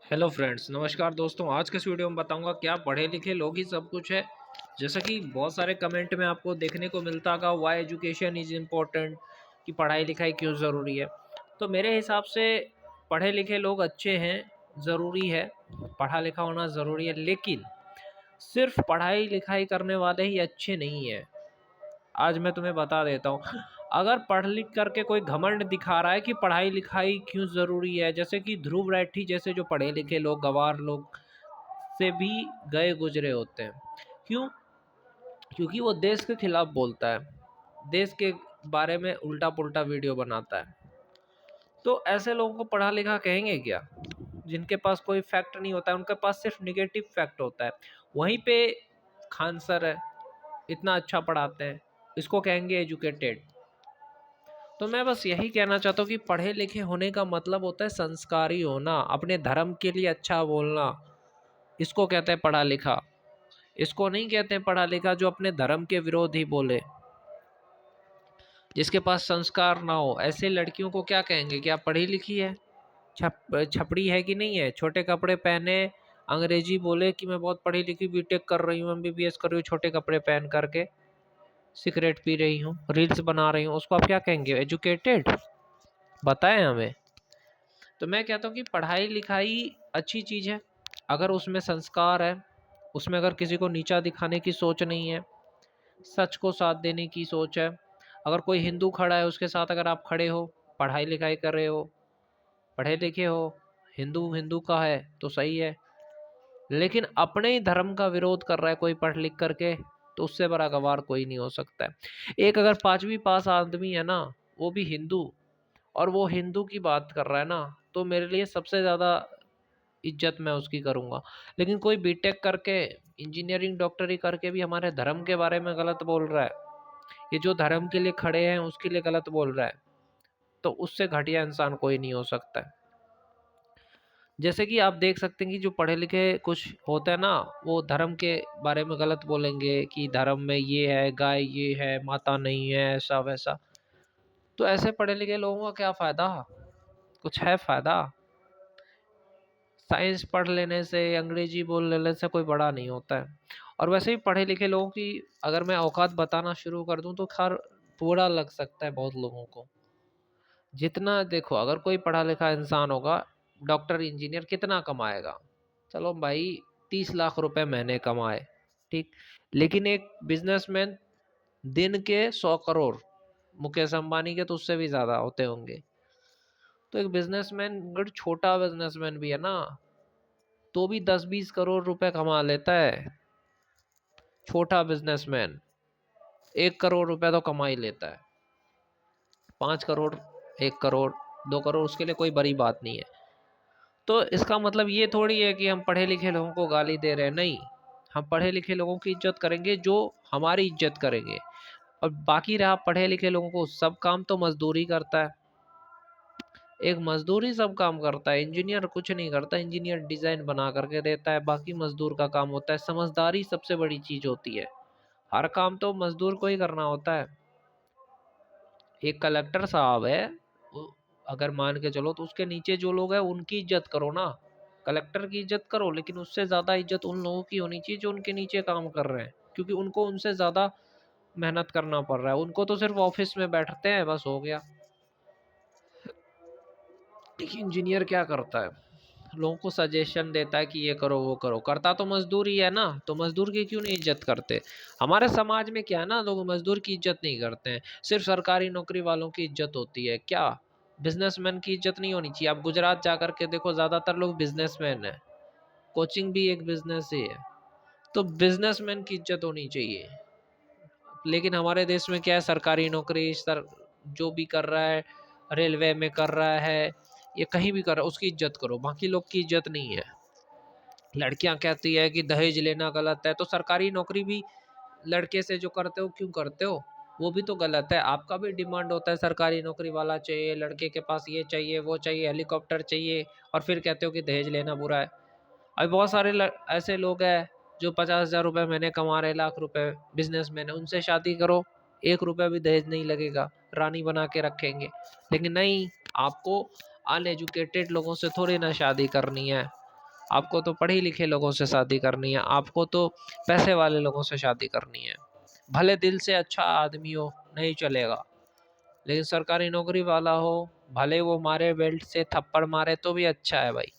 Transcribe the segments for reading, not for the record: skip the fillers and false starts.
Hello friends, नमस्कार दोस्तों। आज के इस वीडियो में बताऊंगा क्या पढ़े लिखे लोग ही सब कुछ है। जैसा कि बहुत सारे कमेंट में आपको देखने को मिलता होगा, वाई एजुकेशन इज़ इम्पोर्टेंट, कि पढ़ाई लिखाई क्यों ज़रूरी है। तो मेरे हिसाब से पढ़े लिखे लोग अच्छे हैं, ज़रूरी है, पढ़ा लिखा होना ज़रूरी है। लेकिन सिर्फ पढ़ाई लिखाई करने वाले ही अच्छे नहीं हैं। आज मैं तुम्हें बता देता हूँ। अगर पढ़ लिख करके कोई घमंड दिखा रहा है कि पढ़ाई लिखाई क्यों ज़रूरी है, जैसे कि ध्रुव राठी जैसे जो पढ़े लिखे लोग, गवार लोग से भी गए गुजरे होते हैं। क्यों? क्योंकि वो देश के खिलाफ बोलता है, देश के बारे में उल्टा पुल्टा वीडियो बनाता है। तो ऐसे लोगों को पढ़ा लिखा कहेंगे क्या? जिनके पास कोई फैक्ट नहीं होता है, उनके पास सिर्फ निगेटिव फैक्ट होता है। वहीं पे खान सर है, इतना अच्छा पढ़ाते हैं, इसको कहेंगे एजुकेटेड। तो मैं बस यही कहना चाहता हूँ कि पढ़े लिखे होने का मतलब होता है संस्कारी होना, अपने धर्म के लिए अच्छा बोलना। इसको कहते हैं पढ़ा लिखा। इसको नहीं कहते हैं पढ़ा लिखा जो अपने धर्म के विरोध ही बोले, जिसके पास संस्कार ना हो। ऐसे लड़कियों को क्या कहेंगे? क्या पढ़ी लिखी है? छपड़ी है कि नहीं है? छोटे कपड़े पहने, अंग्रेजी बोले कि मैं बहुत पढ़ी लिखी, बीटेक कर रही हूँ, एमबीबीएस कर रही हूँ, छोटे कपड़े पहन करके सिगरेट पी रही हूँ, रील्स बना रही हूँ, उसको आप क्या कहेंगे? एजुकेटेड? बताएं हमें। तो मैं कहता हूँ कि पढ़ाई लिखाई अच्छी चीज़ है अगर उसमें संस्कार है, उसमें अगर किसी को नीचा दिखाने की सोच नहीं है, सच को साथ देने की सोच है। अगर कोई हिंदू खड़ा है, उसके साथ अगर आप खड़े हो, पढ़ाई लिखाई कर रहे हो, पढ़े लिखे हो, हिंदू हिंदू का है तो सही है। लेकिन अपने ही धर्म का विरोध कर रहा है कोई पढ़ लिख करके, तो उससे बड़ा गवार कोई नहीं हो सकता है। एक अगर 5वीं पास आदमी है ना, वो भी हिंदू, और वो हिंदू की बात कर रहा है ना, तो मेरे लिए सबसे ज़्यादा इज्जत मैं उसकी करूँगा। लेकिन कोई बीटेक करके, इंजीनियरिंग डॉक्टरी करके भी हमारे धर्म के बारे में गलत बोल रहा है, ये जो धर्म के लिए खड़े हैं उसके लिए गलत बोल रहा है, तो उससे घटिया इंसान कोई नहीं हो सकता है। जैसे कि आप देख सकते हैं कि जो पढ़े लिखे कुछ होते हैं ना, वो धर्म के बारे में गलत बोलेंगे कि धर्म में ये है, गाय ये है, माता नहीं है, ऐसा वैसा। तो ऐसे पढ़े लिखे लोगों का क्या फ़ायदा? कुछ है फ़ायदा? साइंस पढ़ लेने से, अंग्रेजी बोल लेने से कोई बड़ा नहीं होता है। और वैसे ही पढ़े लिखे लोगों की अगर मैं औकात बताना शुरू कर दूं तो खैर बुरा लग सकता है बहुत लोगों को। जितना देखो, अगर कोई पढ़ा लिखा इंसान होगा, डॉक्टर इंजीनियर, कितना कमाएगा? चलो भाई, 30 लाख रुपए महीने कमाए, ठीक। लेकिन एक बिजनेसमैन दिन के 100 करोड़, मुकेश अंबानी के तो उससे भी ज्यादा होते होंगे। तो एक बिजनेसमैन, अगर छोटा बिजनेसमैन भी है ना, तो भी 10-20 करोड़ रुपए कमा लेता है। छोटा बिजनेसमैन 1 करोड़ रुपए तो कमा ही लेता है। 5 करोड़, 1 करोड़, 2 करोड़ उसके लिए कोई बड़ी बात नहीं है। तो इसका मतलब ये थोड़ी है कि हम पढ़े लिखे लोगों को गाली दे रहे हैं, नहीं। हम पढ़े लिखे लोगों की इज्जत करेंगे जो हमारी इज्जत करेंगे। और बाकी रहा पढ़े लिखे लोगों को, सब काम तो मजदूरी करता है। एक मजदूर ही सब काम करता है, इंजीनियर कुछ नहीं करता। इंजीनियर डिजाइन बना करके देता है, बाकी मजदूर का काम होता है। समझदारी सबसे बड़ी चीज होती है, हर काम तो मजदूर को ही करना होता है। एक कलेक्टर साहब है, अगर मान के चलो, तो उसके नीचे जो लोग हैं उनकी इज्जत करो ना। कलेक्टर की इज्जत करो, लेकिन उससे ज्यादा इज्जत उन लोगों की होनी चाहिए जो उनके नीचे काम कर रहे हैं, क्योंकि उनको उनसे ज्यादा मेहनत करना पड़ रहा है। उनको तो सिर्फ ऑफिस में बैठते हैं, बस हो गया। देखिए इंजीनियर क्या करता है, लोगों को सजेशन देता है कि ये करो वो करो। करता तो मजदूर ही है ना, तो मजदूर की क्यों नहीं इज्जत करते? हमारे समाज में क्या है ना, लोग मजदूर की इज्जत नहीं करते हैं, सिर्फ सरकारी नौकरी वालों की इज्जत होती है। क्या बिजनेसमैन की इज्जत नहीं होनी चाहिए? आप गुजरात जा करके देखो, ज्यादातर लोग बिजनेसमैन है, कोचिंग भी एक बिजनेस ही है। तो बिजनेसमैन की इज्जत होनी चाहिए। लेकिन हमारे देश में क्या है, सरकारी नौकरी, सर जो भी कर रहा है, रेलवे में कर रहा है, ये कहीं भी कर रहा है, उसकी इज्जत करो, बाकी लोग की इज्जत नहीं है। लड़कियां कहती है कि दहेज लेना गलत है, तो सरकारी नौकरी भी लड़के से जो करते हो, क्यों करते हो? वो भी तो गलत है। आपका भी डिमांड होता है सरकारी नौकरी वाला चाहिए, लड़के के पास ये चाहिए वो चाहिए, हेलीकॉप्टर चाहिए, और फिर कहते हो कि दहेज लेना बुरा है। अभी बहुत सारे ऐसे लोग हैं जो 50,000 रुपये महीने कमा रहे, लाख रुपए, बिजनेसमैन है, उनसे शादी करो, 1 रुपया भी दहेज नहीं लगेगा, रानी बना के रखेंगे। लेकिन नहीं, आपको अनएजुकेटेड लोगों से थोड़ी ना शादी करनी है। आपको तो पढ़े लिखे लोगों से शादी करनी है, आपको तो पैसे वाले लोगों से शादी करनी है। भले दिल से अच्छा आदमी हो नहीं चलेगा, लेकिन सरकारी नौकरी वाला हो, भले वो मारे बेल्ट से थप्पड़ मारे तो भी अच्छा है भाई।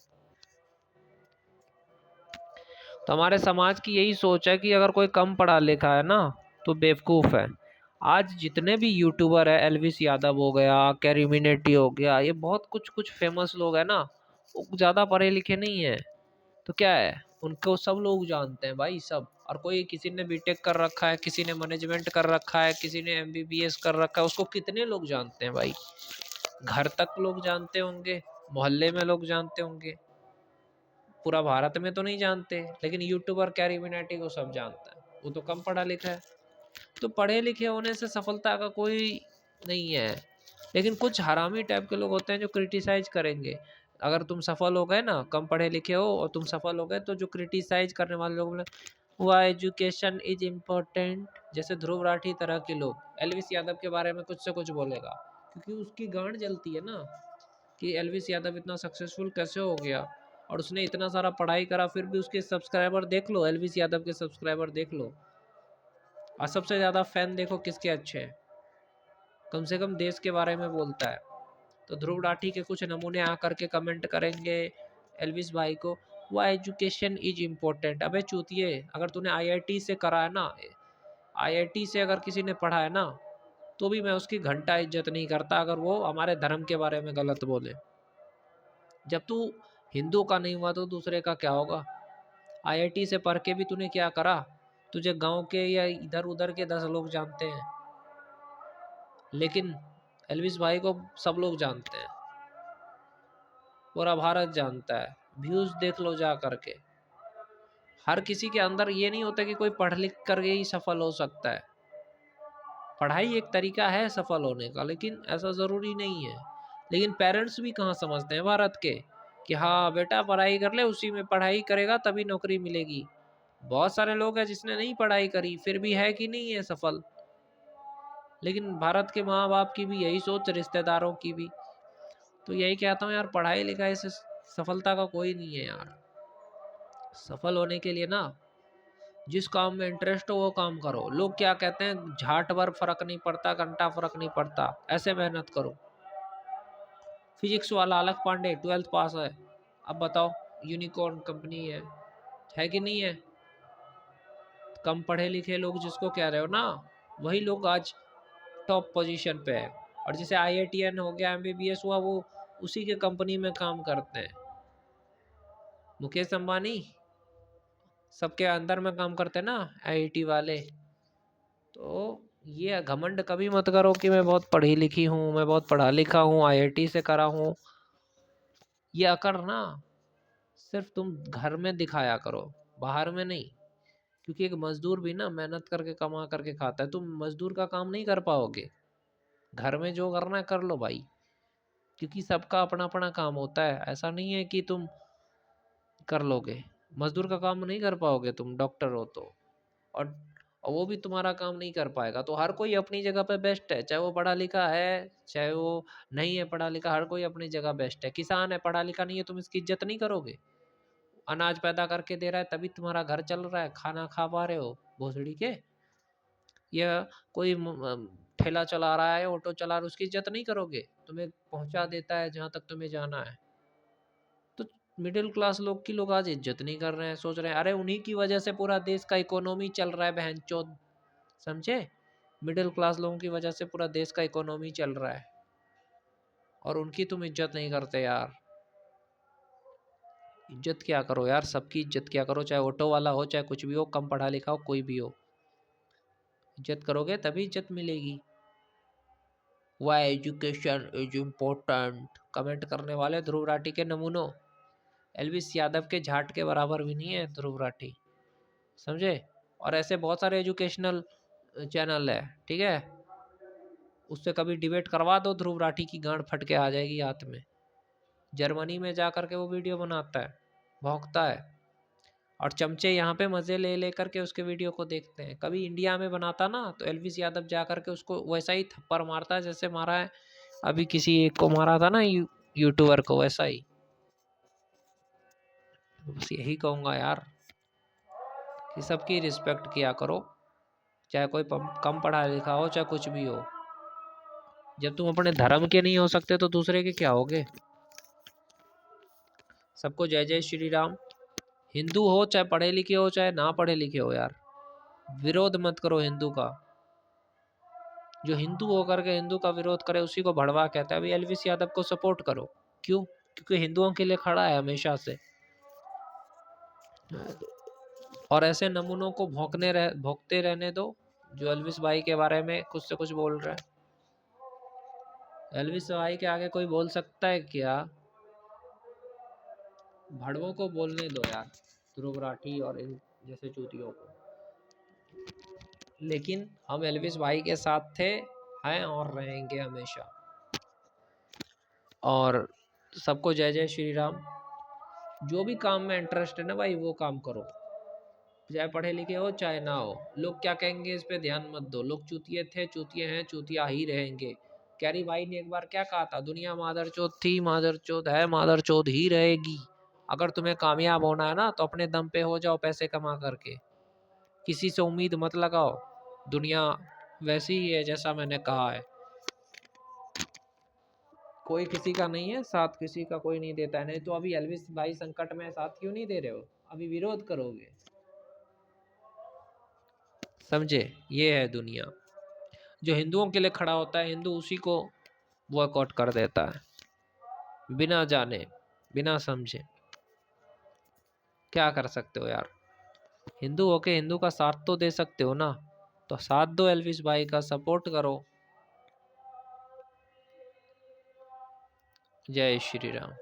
तो हमारे समाज की यही सोच है कि अगर कोई कम पढ़ा लिखा है ना तो बेवकूफ़ है। आज जितने भी यूट्यूबर है, एलविस यादव हो गया, कैरी हो गया, ये बहुत कुछ कुछ फेमस लोग हैं ना, वो ज़्यादा पढ़े लिखे नहीं है। तो क्या है, उनको सब लोग जानते हैं भाई, सब। और कोई किसी ने बीटेक कर रखा है, किसी ने मैनेजमेंट कर रखा है, किसी ने एमबीबीएस कर रखा है, उसको कितने लोग जानते हैं भाई। घर तक लोग जानते होंगे, मोहल्ले में लोग जानते होंगे, पूरा भारत में तो नहीं जानते, लेकिन यूट्यूबर कैरी मिनाटी को सब जानता है। वो तो कम पढ़ा लिखा है। तो पढ़े लिखे होने से सफलता का कोई नहीं है, लेकिन कुछ हरामी टाइप के लोग होते हैं जो क्रिटिसाइज करेंगे। अगर तुम सफल हो गए ना, कम पढ़े लिखे हो और तुम सफल हो गए, तो जो क्रिटिसाइज करने वाले लोग बोले हुआ एजुकेशन इज इम्पोर्टेंट, जैसे ध्रुव राठी तरह के लोग एलविस यादव के बारे में कुछ से कुछ बोलेगा, क्योंकि उसकी गांड जलती है ना कि एलविस यादव इतना सक्सेसफुल कैसे हो गया, और उसने इतना सारा पढ़ाई करा फिर भी उसके सब्सक्राइबर देख लो, एलविस यादव के सब्सक्राइबर देख लो, और सबसे ज़्यादा फैन देखो किसके अच्छे हैं, कम से कम देश के बारे में बोलता है। तो ध्रुव राठी के कुछ नमूने आकर के कमेंट करेंगे एलविस भाई को, वह एजुकेशन इज इम्पोर्टेंट। अबे चूतिए, अगर तूने आईआईटी से करा है ना, आईआईटी से अगर किसी ने पढ़ा है ना, तो भी मैं उसकी घंटा इज्जत नहीं करता अगर वो हमारे धर्म के बारे में गलत बोले। जब तू हिंदू का नहीं हुआ तो दूसरे का क्या होगा। आईआईटी से पढ़ के भी तूने क्या करा, तुझे गांव के या इधर उधर के 10 लोग जानते हैं, लेकिन एलविस भाई को सब लोग जानते हैं, पूरा भारत जानता है। व्यूज देख लो जा करके। हर किसी के अंदर ये नहीं होता कि कोई पढ़ लिख करके ही सफल हो सकता है। पढ़ाई एक तरीका है सफल होने का, लेकिन ऐसा ज़रूरी नहीं है। लेकिन पेरेंट्स भी कहाँ समझते हैं भारत के कि हाँ बेटा पढ़ाई कर ले, उसी में पढ़ाई करेगा तभी नौकरी मिलेगी। बहुत सारे लोग हैं जिसने नहीं पढ़ाई करी फिर भी है कि नहीं है सफल। लेकिन भारत के माँ बाप की भी यही सोच, रिश्तेदारों की भी। तो यही कहता हूँ यार, पढ़ाई लिखाई से सफलता का कोई नहीं है यार। सफल होने के लिए ना, जिस काम में इंटरेस्ट हो वो काम करो। लोग क्या कहते हैं, झाट भर फर्क नहीं पड़ता, घंटा फर्क नहीं पड़ता, ऐसे मेहनत करो। फिजिक्स वाला अलख पांडे 12th पास है, अब बताओ यूनिकॉर्न कंपनी है कि नहीं है। कम पढ़े लिखे लोग जिसको कह रहे हो ना, वही लोग आज टॉप पोजीशन पे है। और जैसे आईआईटीएन हो गया, एमबीबीएस हुआ, वो उसी के कंपनी में काम करते हैं। मुकेश अंबानी सबके अंदर में काम करते हैं ना, आईआईटी वाले। तो ये घमंड कभी मत करो कि मैं बहुत पढ़ी लिखी हूँ, मैं बहुत पढ़ा लिखा हूँ, आईआईटी से करा हूँ। ये अकड़ ना सिर्फ तुम घर में दिखाया करो, बाहर में नहीं। क्योंकि एक मजदूर भी ना मेहनत करके कमा करके खाता है, तुम मजदूर का काम नहीं कर पाओगे। घर में जो करना है कर लो भाई, क्योंकि सबका अपना अपना काम होता है। ऐसा नहीं है कि तुम कर लोगे, मजदूर का काम नहीं कर पाओगे तुम, डॉक्टर हो तो। और वो भी तुम्हारा काम नहीं कर पाएगा। तो हर कोई अपनी जगह पे बेस्ट है, चाहे वो पढ़ा लिखा है चाहे वो नहीं है पढ़ा लिखा, हर कोई अपनी जगह बेस्ट है। किसान है, पढ़ा लिखा नहीं है, तुम इसकी इज्जत नहीं करोगे। अनाज पैदा करके दे रहा है तभी तुम्हारा घर चल रहा है, खाना खा पा रहे हो भोसड़ी के। या कोई ठेला चला रहा है, ऑटो चला रहा है, उसकी इज्जत नहीं करोगे, तुम्हें पहुंचा देता है जहां तक तुम्हें जाना है। तो मिडिल क्लास लोग की लोग आज इज्जत नहीं कर रहे हैं, सोच रहे हैं अरे उन्हीं की वजह से पूरा देश का इकोनॉमी चल रहा है बहनचोद। समझे, मिडिल क्लास लोगों की वजह से पूरा देश का इकोनॉमी चल रहा है, और उनकी तुम इज्जत नहीं करते यार। इज्जत क्या करो यार, सबकी इज्जत क्या करो, चाहे ऑटो वाला हो चाहे कुछ भी हो, कम पढ़ा लिखा हो कोई भी हो, इज्जत करोगे तभी इज्जत मिलेगी। Why education is important comment करने वाले ध्रुव राठी के नमूनों, एलविस यादव के झाट के बराबर भी नहीं है ध्रुव राठी, समझे। और ऐसे बहुत सारे एजुकेशनल चैनल है, ठीक है, उससे कभी डिबेट करवा दो, ध्रुव राठी की गांड फट के आ जाएगी हाथ में। जर्मनी में जा करके वो वीडियो बनाता है, भौंकता है, और चमचे यहाँ पे मज़े ले ले करके उसके वीडियो को देखते हैं। कभी इंडिया में बनाता ना तो एलविस यादव जा करके उसको वैसा ही थप्पड़ मारता है जैसे मारा है अभी किसी एक को मारा था ना यूट्यूबर को, वैसा ही। बस यही कहूँगा यार कि सबकी रिस्पेक्ट किया करो, चाहे कोई कम पढ़ा लिखा हो, चाहे कुछ भी हो। जब तुम अपने धर्म के नहीं हो सकते तो दूसरे के क्या होगे। सबको जय जय श्री राम। हिंदू हो चाहे पढ़े लिखे हो चाहे ना पढ़े लिखे हो यार, विरोध मत करो हिंदू का। जो हिंदू होकर के हिंदू का विरोध करे उसी को भड़वा कहता है। अभी एलवीस यादव को सपोर्ट करो, क्यों? क्योंकि हिंदुओं के लिए खड़ा है हमेशा से। और ऐसे नमूनों को भोंकते रहने दो जो एलविस भाई के बारे में कुछ से कुछ बोल रहा है। एलविस भाई के आगे कोई बोल सकता है क्या? भड़वों को बोलने दो यार, ध्रुव राठी और इन जैसे चूतियों को। लेकिन हम एलविस भाई के साथ थे, हैं और रहेंगे हमेशा। और सबको जय जय श्री राम। जो भी काम में इंटरेस्ट है ना भाई, वो काम करो, चाहे पढ़े लिखे हो चाहे ना हो। लोग क्या कहेंगे इस पे ध्यान मत दो। लोग चूतिए थे, चूतिए हैं, चूतिया ही रहेंगे। कैरी भाई ने एक बार क्या कहा था, दुनिया मादरचोद थी, मादरचोद है, मादरचोद ही रहेगी। अगर तुम्हें कामयाब होना है ना तो अपने दम पे हो जाओ, पैसे कमा करके। किसी से उम्मीद मत लगाओ, दुनिया वैसी ही है जैसा मैंने कहा है। कोई किसी का नहीं है साथ, किसी का कोई नहीं देता है। नहीं तो अभी एलविस भाई संकट में साथ क्यों नहीं दे रहे हो? अभी विरोध करोगे, समझे? ये है दुनिया। जो हिंदुओं के लिए खड़ा होता है, हिंदू उसी को बॉयकॉट कर देता है, बिना जाने बिना समझे। क्या कर सकते हो यार? हिंदू होके हिंदू का साथ तो दे सकते हो ना, तो साथ दो, एल्विस भाई का सपोर्ट करो। जय श्री राम।